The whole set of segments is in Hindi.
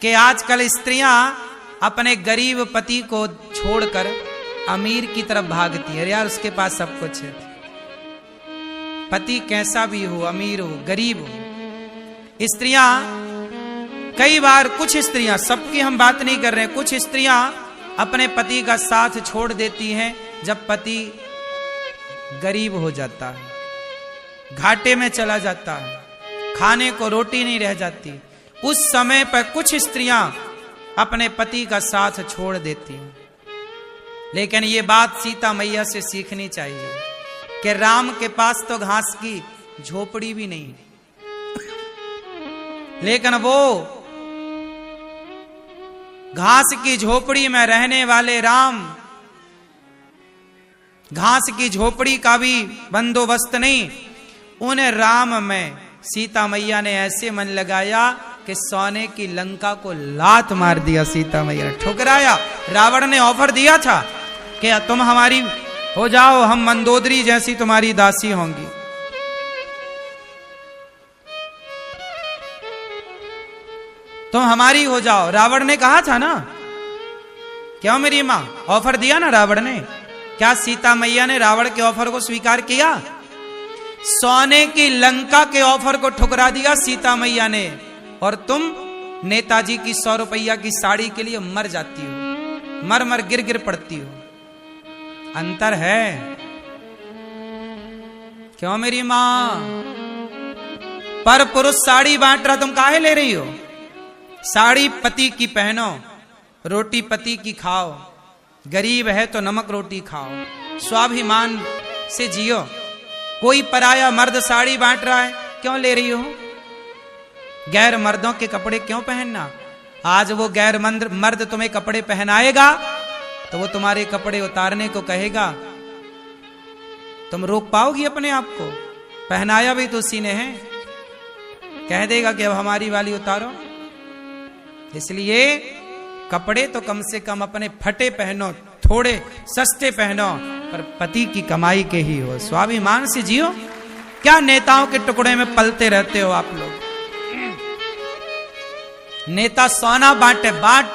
कि आजकल स्त्रियां अपने गरीब पति को छोड़कर अमीर की तरफ भागती है। यार उसके पास सब कुछ है, पति कैसा भी हो, अमीर हो गरीब हो। स्त्रियां कई बार, कुछ स्त्रियां, सबकी हम बात नहीं कर रहे हैं, कुछ स्त्रियां अपने पति का साथ छोड़ देती हैं जब पति गरीब हो जाता है, घाटे में चला जाता है, खाने को रोटी नहीं रह जाती। उस समय पर कुछ स्त्रियां अपने पति का साथ छोड़ देती हैं। लेकिन ये बात सीता मैया से सीखनी चाहिए कि राम के पास तो घास की झोपड़ी भी नहीं, लेकिन वो घास की झोपड़ी में रहने वाले राम घास की झोपड़ी का भी बंदोबस्त नहीं, उन राम में सीता मैया ने ऐसे मन लगाया कि सोने की लंका को लात मार दिया। सीता मैया ने ठुकराया। रावण ने ऑफर दिया था कि तुम हमारी हो जाओ, हम मंदोदरी जैसी तुम्हारी दासी होंगी। तुम हमारी हो जाओ, रावण ने कहा था ना। क्यों मेरी मां, ऑफर दिया ना रावण ने। क्या सीता मैया ने रावण के ऑफर को स्वीकार किया? सोने की लंका के ऑफर को ठुकरा दिया सीता मैया ने, और तुम नेताजी की 100 रुपया की साड़ी के लिए मर जाती हो, मर मर गिर गिर पड़ती हो। अंतर है। क्यों मेरी मां? पर पुरुष साड़ी बांट रहा, तुम काहे ले रही हो? साड़ी पति की पहनो, रोटी पति की खाओ, गरीब है तो नमक रोटी खाओ, स्वाभिमान से जियो। कोई पराया मर्द साड़ी बांट रहा है, क्यों ले रही हो? गैर मर्दों के कपड़े क्यों पहनना? आज वो गैर मर्द तुम्हें कपड़े पहनाएगा तो वो तुम्हारे कपड़े उतारने को कहेगा, तुम रोक पाओगी अपने आप को? पहनाया भी तो उसी ने है, कह देगा कि अब हमारी वाली उतारो। इसलिए कपड़े तो कम से कम अपने फटे पहनो, थोड़े सस्ते पहनो, पर पति की कमाई के ही हो, स्वाभिमान से जियो। क्या नेताओं के टुकड़े में पलते रहते हो आप लोग? नेता सोना बांटे, बांट,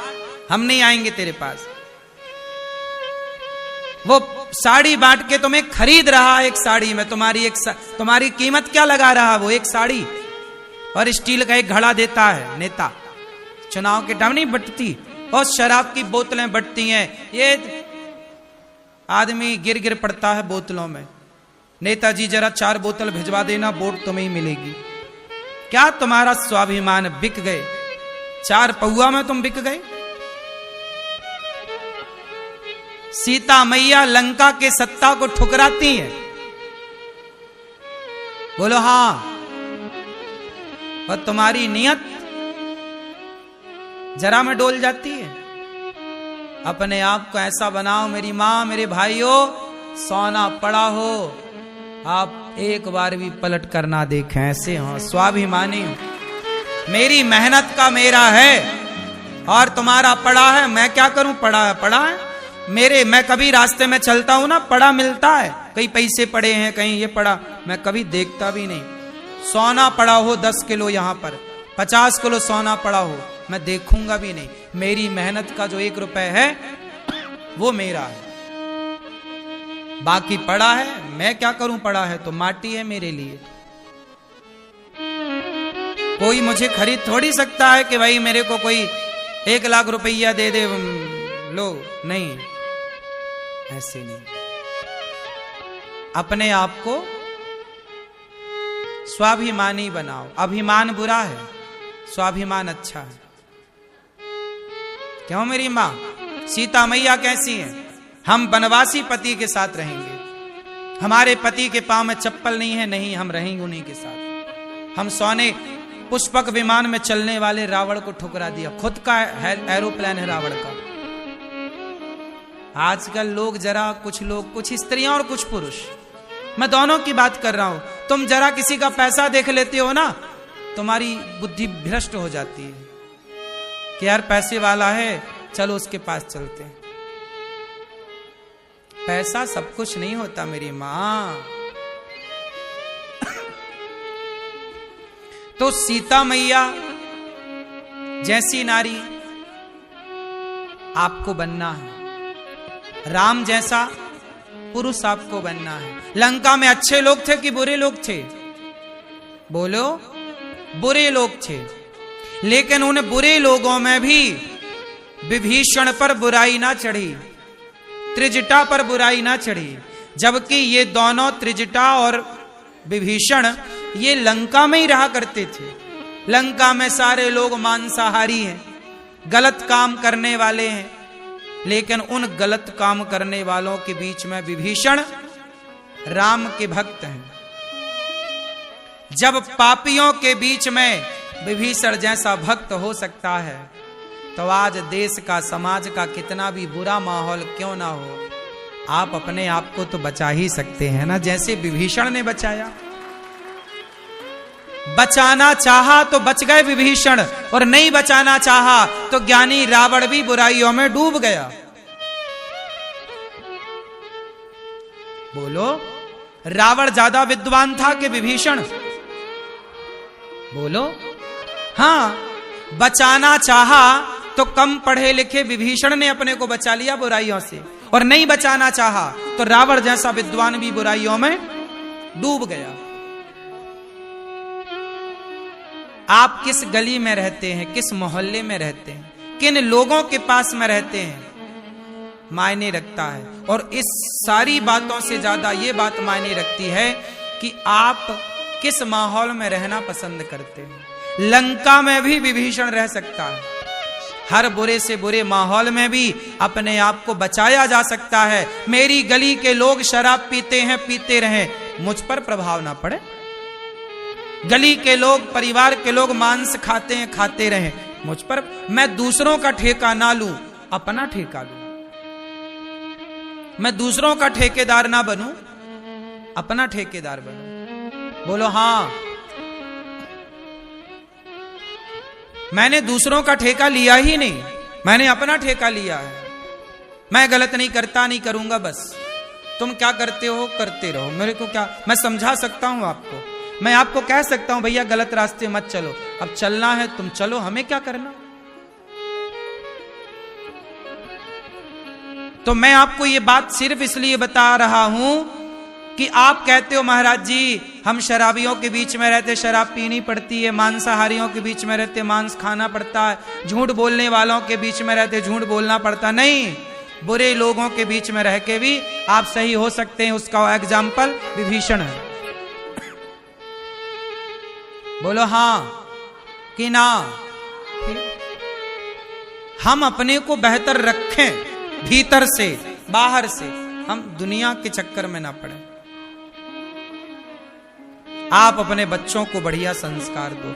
हम नहीं आएंगे तेरे पास। वो साड़ी बांट के तुम्हें खरीद रहा है, एक साड़ी में तुम्हारी कीमत क्या लगा रहा? वो एक साड़ी और स्टील का एक घड़ा देता है नेता। चुनाव के टाइम नहीं बंटती, और शराब की बोतलें बंटती हैं। ये आदमी गिर गिर पड़ता है बोतलों में। नेताजी जरा 4 बोतल भिजवा देना, वोट तुम्हें ही मिलेगी। क्या तुम्हारा स्वाभिमान बिक गए? 4 पौआ में तुम बिक गए। सीता मैया लंका के सत्ता को ठुकराती है। बोलो हां। और तुम्हारी नियत जरा में डोल जाती है। अपने आप को ऐसा बनाओ मेरी मां, मेरे भाइयों, सोना पड़ा हो, आप एक बार भी पलट कर ना देखें, ऐसे हो, स्वाभिमानी हो। मेरी मेहनत का मेरा है और तुम्हारा पड़ा है, मैं क्या करूं? पड़ा है, पड़ा है। मैं कभी रास्ते में चलता हूं ना, पड़ा मिलता है, कहीं पैसे पड़े हैं, कहीं ये पड़ा, मैं कभी देखता भी नहीं। सोना पड़ा हो 10 किलो, यहां पर 50 किलो सोना पड़ा हो, मैं देखूंगा भी नहीं। मेरी मेहनत का जो 1 रुपए है वो मेरा है, बाकी पड़ा है, मैं क्या करूं? पड़ा है तो माटी है मेरे लिए। कोई मुझे खरीद थोड़ी सकता है कि भाई मेरे को कोई 1 लाख रुपया दे दे, लो, नहीं, ऐसे नहीं। अपने आप को स्वाभिमानी बनाओ। अभिमान बुरा है, स्वाभिमान अच्छा है। क्यों मेरी मां? सीता मैया कैसी है? हम वनवासी पति के साथ रहेंगे, हमारे पति के पांव में चप्पल नहीं है, नहीं, हम रहेंगे उन्हीं के साथ। हम सोने पुष्पक विमान में चलने वाले रावण को ठुकरा दिया, खुद का एरोप्लेन है रावण का। आजकल लोग जरा, कुछ लोग, कुछ स्त्रियां और कुछ पुरुष, मैं दोनों की बात कर रहा हूं, तुम जरा किसी का पैसा देख लेते हो ना, तुम्हारी बुद्धि भ्रष्ट हो जाती है कि यार पैसे वाला है, चलो उसके पास चलते हैं। पैसा सब कुछ नहीं होता मेरी मां। तो सीता मैया जैसी नारी आपको बनना है, राम जैसा पुरुष आपको बनना है। लंका में अच्छे लोग थे कि बुरे लोग थे? बोलो, बुरे लोग थे। लेकिन उन बुरे लोगों में भी विभीषण पर बुराई ना चढ़ी, त्रिजटा पर बुराई ना चढ़ी। जबकि ये दोनों, त्रिजटा और विभीषण, ये लंका में ही रहा करते थे। लंका में सारे लोग मांसाहारी हैं, गलत काम करने वाले हैं। लेकिन उन गलत काम करने वालों के बीच में विभीषण राम के भक्त हैं। जब पापियों के बीच में विभीषण जैसा भक्त हो सकता है, तो आज देश का, समाज का कितना भी बुरा माहौल क्यों ना हो, आप अपने आप को तो बचा ही सकते हैं ना, जैसे विभीषण ने बचाया। बचाना चाहा तो बच गए विभीषण, और नहीं बचाना चाहा तो ज्ञानी रावण भी बुराइयों में डूब गया। बोलो, रावण ज्यादा विद्वान था कि विभीषण? बोलो, हां, बचाना चाहा तो कम पढ़े लिखे विभीषण ने अपने को बचा लिया बुराइयों से, और नहीं बचाना चाहा तो रावण जैसा विद्वान भी बुराइयों में डूब गया। आप किस गली में रहते हैं, किस मोहल्ले में रहते हैं, किन लोगों के पास में रहते हैं, मायने रखता है। और इस सारी बातों से ज्यादा ये बात मायने रखती है कि आप किस माहौल में रहना पसंद करते हैं। लंका में भी विभीषण रह सकता है, हर बुरे से बुरे माहौल में भी अपने आप को बचाया जा सकता है। मेरी गली के लोग शराब पीते हैं, पीते रहें, मुझ पर प्रभाव ना पड़े। गली के लोग, परिवार के लोग मांस खाते हैं, खाते रहें, मुझ पर, मैं दूसरों का ठेका ना लूं, अपना ठेका लूं। मैं दूसरों का ठेकेदार ना बनूं, अपना ठेकेदार बनूं। बोलो हां, मैंने दूसरों का ठेका लिया ही नहीं, मैंने अपना ठेका लिया है। मैं गलत नहीं करता, नहीं करूंगा, बस तुम क्या करते हो करते रहो, मेरे को क्या। मैं समझा सकता हूं आपको, मैं आपको कह सकता हूं भैया गलत रास्ते मत चलो, अब चलना है तुम चलो, हमें क्या करना। तो मैं आपको ये बात सिर्फ इसलिए बता रहा हूं कि आप कहते हो महाराज जी हम शराबियों के बीच में रहते, शराब पीनी पड़ती है, मांसाहारियों के बीच में रहते, मांस खाना पड़ता है, झूठ बोलने वालों के बीच में रहते, झूठ बोलना पड़ता। नहीं, बुरे लोगों के बीच में रह के भी आप सही हो सकते हैं। उसका एग्जाम्पल विभीषण है। बोलो हां कि ना? हम अपने को बेहतर रखें, भीतर से बाहर से, हम दुनिया के चक्कर में ना पड़े। आप अपने बच्चों को बढ़िया संस्कार दो।